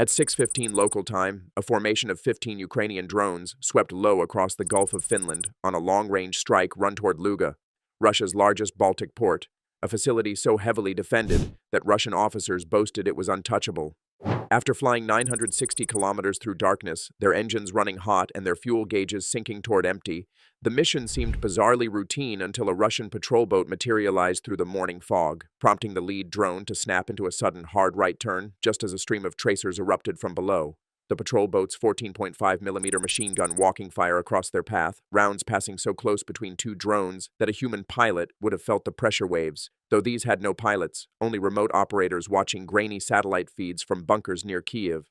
At 6:15 local time, a formation of 15 Ukrainian drones swept low across the Gulf of Finland on a long-range strike run toward Luga, Russia's largest Baltic port, a facility so heavily defended that Russian officers boasted it was untouchable. After flying 960 kilometers through darkness, their engines running hot and their fuel gauges sinking toward empty, the mission seemed bizarrely routine until a Russian patrol boat materialized through the morning fog, prompting the lead drone to snap into a sudden hard right turn just as a stream of tracers erupted from below. The patrol boat's 14.5mm machine gun walking fire across their path, rounds passing so close between two drones that a human pilot would have felt the pressure waves, though these had no pilots, only remote operators watching grainy satellite feeds from bunkers near Kiev.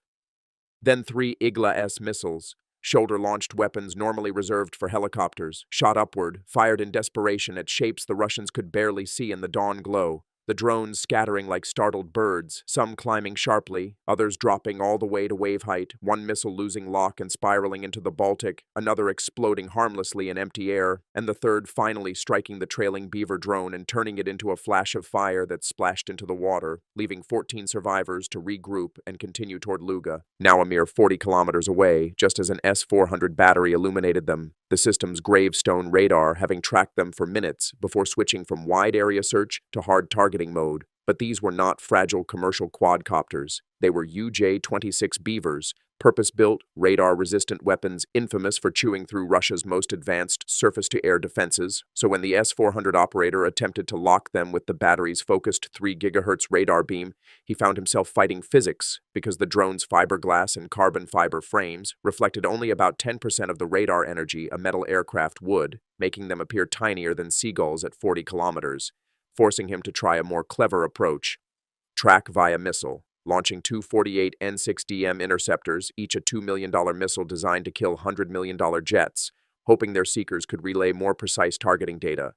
Then 3 Igla-S missiles, shoulder-launched weapons normally reserved for helicopters, shot upward, fired in desperation at shapes the Russians could barely see in the dawn glow. The drones scattering like startled birds, some climbing sharply, others dropping all the way to wave height, one missile losing lock and spiraling into the Baltic, another exploding harmlessly in empty air, and the third finally striking the trailing Beaver drone and turning it into a flash of fire that splashed into the water, leaving 14 survivors to regroup and continue toward Luga, now a mere 40 kilometers away, just as an S-400 battery illuminated them, the system's gravestone radar having tracked them for minutes before switching from wide area search to hard targeting mode. But these were not fragile commercial quadcopters. They were UJ-26 Beavers, purpose-built, radar-resistant weapons infamous for chewing through Russia's most advanced surface-to-air defenses, so when the S-400 operator attempted to lock them with the battery's focused 3 GHz radar beam, he found himself fighting physics because the drone's fiberglass and carbon fiber frames reflected only about 10% of the radar energy a metal aircraft would, making them appear tinier than seagulls at 40 kilometers, forcing him to try a more clever approach. Track via missile, launching two 48 N6DM interceptors, each a $2 million missile designed to kill $100 million jets, hoping their seekers could relay more precise targeting data.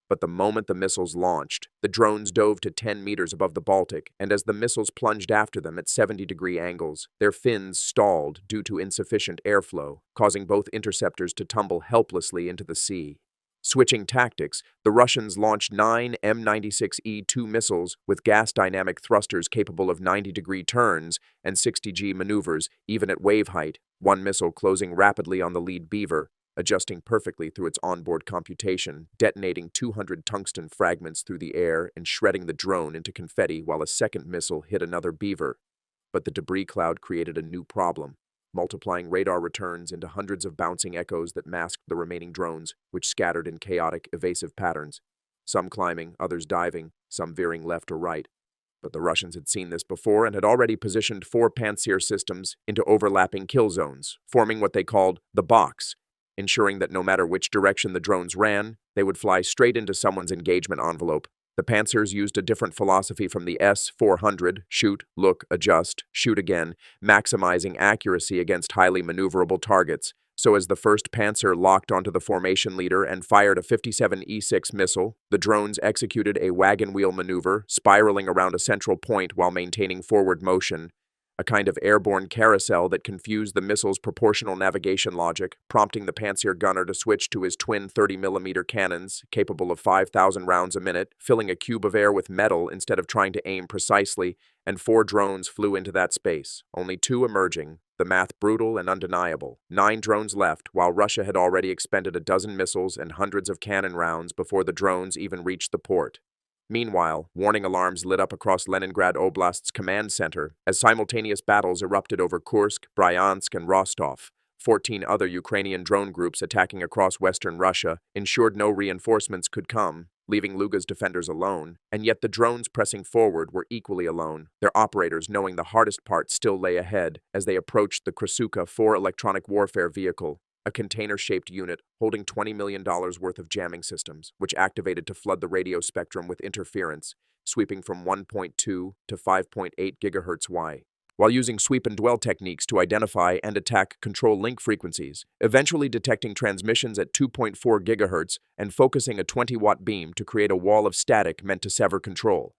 But the moment the missiles launched, the drones dove to 10 meters above the Baltic, and as the missiles plunged after them at 70-degree angles, their fins stalled due to insufficient airflow, causing both interceptors to tumble helplessly into the sea. Switching tactics, the Russians launched 9 M96E2 missiles with gas dynamic thrusters capable of 90-degree turns and 60G maneuvers, even at wave height, one missile closing rapidly on the lead Beaver, adjusting perfectly through its onboard computation, detonating 200 tungsten fragments through the air and shredding the drone into confetti while a second missile hit another Beaver. But the debris cloud created a new problem, multiplying radar returns into hundreds of bouncing echoes that masked the remaining drones, which scattered in chaotic, evasive patterns, some climbing, others diving, some veering left or right. But the Russians had seen this before and had already positioned 4 Pantsir systems into overlapping kill zones, forming what they called the box, ensuring that no matter which direction the drones ran, they would fly straight into someone's engagement envelope. The Pantsirs used a different philosophy from the S-400, shoot, look, adjust, shoot again, maximizing accuracy against highly maneuverable targets. So as the first Pantsir locked onto the formation leader and fired a 57E6 missile, the drones executed a wagon wheel maneuver, spiraling around a central point while maintaining forward motion, a kind of airborne carousel that confused the missile's proportional navigation logic, prompting the Pantsir gunner to switch to his twin 30mm cannons, capable of 5,000 rounds a minute, filling a cube of air with metal instead of trying to aim precisely, and 4 drones flew into that space, only 2 emerging, the math brutal and undeniable. 9 drones left, while Russia had already expended a dozen missiles and hundreds of cannon rounds before the drones even reached the port. Meanwhile, warning alarms lit up across Leningrad Oblast's command center as simultaneous battles erupted over Kursk, Bryansk, and Rostov. 14 other Ukrainian drone groups attacking across western Russia ensured no reinforcements could come, leaving Luga's defenders alone, and yet the drones pressing forward were equally alone, their operators knowing the hardest part still lay ahead as they approached the Krasuka 4 electronic warfare vehicle, a container-shaped unit holding $20 million worth of jamming systems, which activated to flood the radio spectrum with interference, sweeping from 1.2 to 5.8 GHz Y, while using sweep and dwell techniques to identify and attack control link frequencies, eventually detecting transmissions at 2.4 GHz and focusing a 20-watt beam to create a wall of static meant to sever control.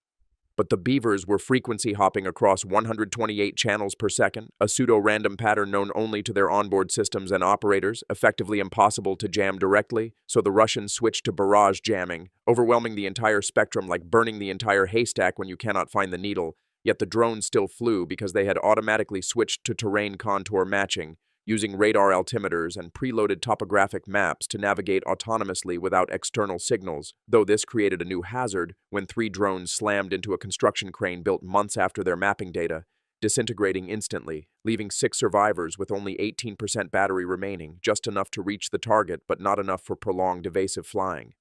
But the Beavers were frequency hopping across 128 channels per second, a pseudo-random pattern known only to their onboard systems and operators, effectively impossible to jam directly, so the Russians switched to barrage jamming, overwhelming the entire spectrum like burning the entire haystack when you cannot find the needle, Yet the drones still flew because they had automatically switched to terrain contour matching, using radar altimeters and preloaded topographic maps to navigate autonomously without external signals, though this created a new hazard when 3 drones slammed into a construction crane built months after their mapping data, disintegrating instantly, leaving 6 survivors with only 18% battery remaining, just enough to reach the target but not enough for prolonged evasive flying.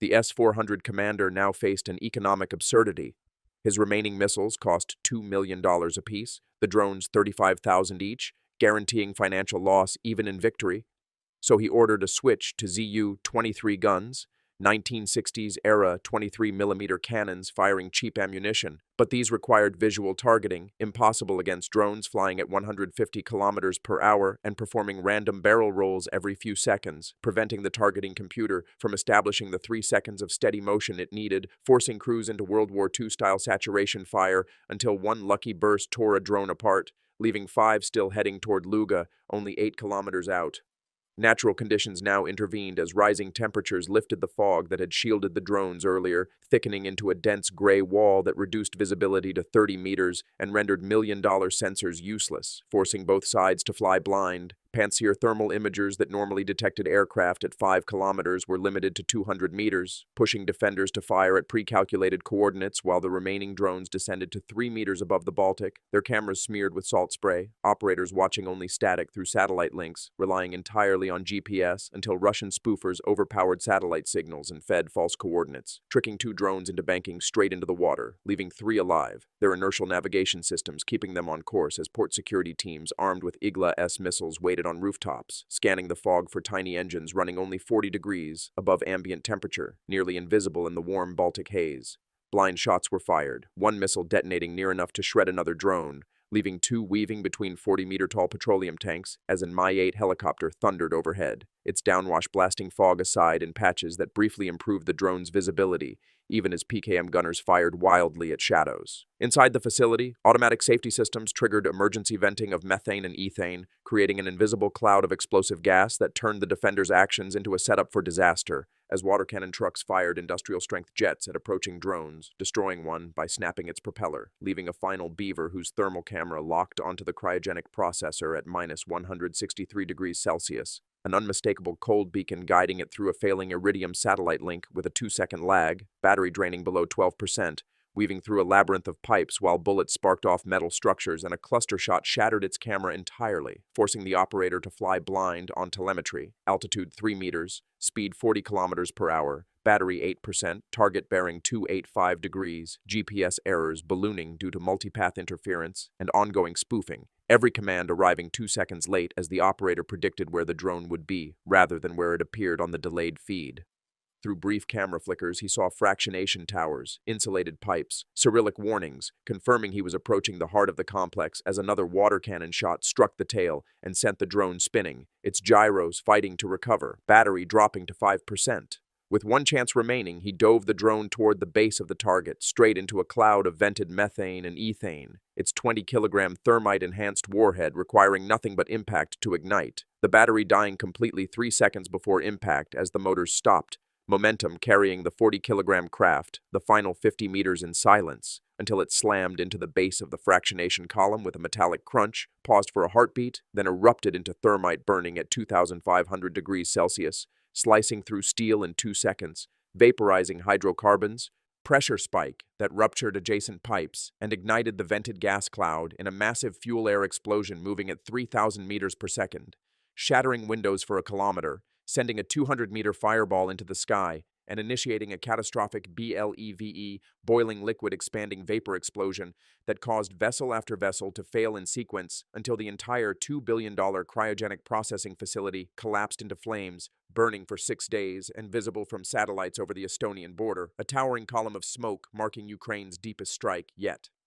The S-400 commander now faced an economic absurdity. His remaining missiles cost $2 million apiece, the drones $35,000 each, guaranteeing financial loss even in victory. So he ordered a switch to Zu-23 guns, 1960s-era 23mm cannons firing cheap ammunition, but these required visual targeting, impossible against drones flying at 150 kilometers per hour and performing random barrel rolls every few seconds, preventing the targeting computer from establishing the 3 seconds of steady motion it needed, forcing crews into World War II-style saturation fire until one lucky burst tore a drone apart, leaving 5 still heading toward Luga, only 8 kilometers out. Natural conditions now intervened as rising temperatures lifted the fog that had shielded the drones earlier, thickening into a dense gray wall that reduced visibility to 30 meters and rendered million-dollar sensors useless, forcing both sides to fly blind. Pantsir thermal imagers that normally detected aircraft at 5 kilometers were limited to 200 meters, pushing defenders to fire at pre-calculated coordinates while the remaining drones descended to 3 meters above the Baltic, their cameras smeared with salt spray, operators watching only static through satellite links, relying entirely on GPS until Russian spoofers overpowered satellite signals and fed false coordinates, tricking 2 drones into banking straight into the water, leaving 3 alive, their inertial navigation systems keeping them on course as port security teams armed with Igla-S missiles waited on rooftops, scanning the fog for tiny engines running only 40 degrees above ambient temperature, nearly invisible in the warm Baltic haze. Blind shots were fired, one missile detonating near enough to shred another drone, leaving 2 weaving between 40-meter-tall petroleum tanks as an Mi-8 helicopter thundered overhead, its downwash blasting fog aside in patches that briefly improved the drone's visibility, even as PKM gunners fired wildly at shadows. Inside the facility, automatic safety systems triggered emergency venting of methane and ethane, creating an invisible cloud of explosive gas that turned the defenders' actions into a setup for disaster, as water cannon trucks fired industrial-strength jets at approaching drones, destroying one by snapping its propeller, leaving a final Beaver whose thermal camera locked onto the cryogenic processor at minus 163 degrees Celsius, an unmistakable cold beacon guiding it through a failing Iridium satellite link with a 2-second lag, battery draining below 12%, weaving through a labyrinth of pipes while bullets sparked off metal structures and a cluster shot shattered its camera entirely, forcing the operator to fly blind on telemetry, altitude 3 meters, speed 40 kilometers per hour, battery 8%, target bearing 285 degrees, GPS errors ballooning due to multipath interference, and ongoing spoofing, every command arriving 2 seconds late as the operator predicted where the drone would be, rather than where it appeared on the delayed feed. Through brief camera flickers, he saw fractionation towers, insulated pipes, Cyrillic warnings, confirming he was approaching the heart of the complex as another water cannon shot struck the tail and sent the drone spinning, its gyros fighting to recover, battery dropping to 5%. With one chance remaining, he dove the drone toward the base of the target, straight into a cloud of vented methane and ethane, its 20-kilogram thermite-enhanced warhead requiring nothing but impact to ignite, the battery dying completely 3 seconds before impact as the motors stopped, momentum carrying the 40-kilogram craft, the final 50 meters in silence, until it slammed into the base of the fractionation column with a metallic crunch, paused for a heartbeat, then erupted into thermite burning at 2,500 degrees Celsius, slicing through steel in 2 seconds, vaporizing hydrocarbons, pressure spike that ruptured adjacent pipes and ignited the vented gas cloud in a massive fuel-air explosion moving at 3,000 meters per second, shattering windows for a kilometer, sending a 200-meter fireball into the sky, and initiating a catastrophic BLEVE, boiling liquid expanding vapor explosion that caused vessel after vessel to fail in sequence until the entire $2 billion cryogenic processing facility collapsed into flames, burning for 6 days and visible from satellites over the Estonian border, a towering column of smoke marking Ukraine's deepest strike yet.